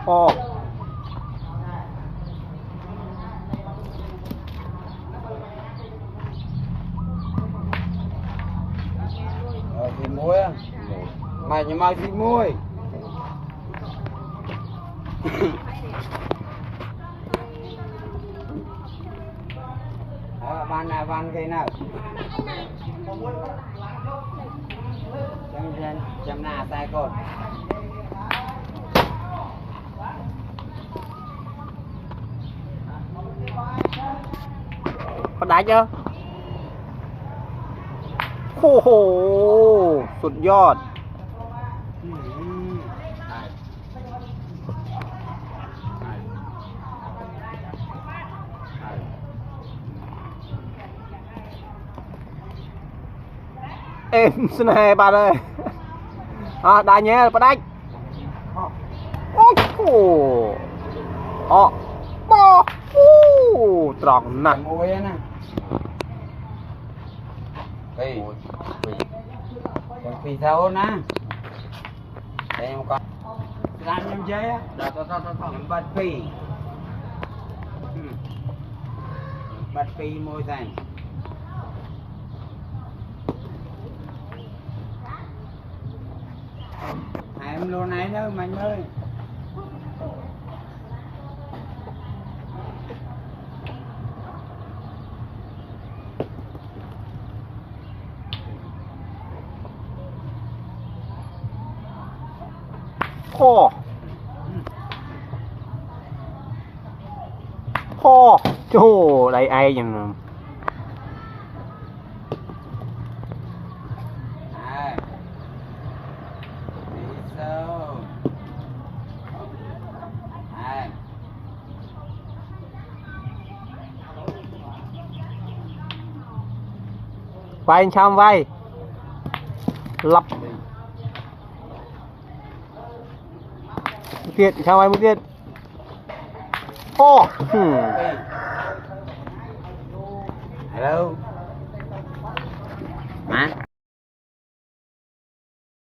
Ồ. Thịt muối á. Mày nhưng mà thịt muối. Van cái nào. Chấm nà tay cột. Bắt đá chưa? Hô hô, suốt giọt. Em xin hề bạn ơi. À, đá nhé, bắt đánh. Ôi khổ. Ọ. Bò. Tròn nặng. Muối á nè. Phi. Phi sao nè. Đây em con. Làm em chơi á. Em bắt phi. Bắt phi môi thành. Hai em luôn này nữa mạnh ơi. Khô. Khô. Trời, đây ai vậy nè. Vai trong vai lập tiện sao vai một tiện ô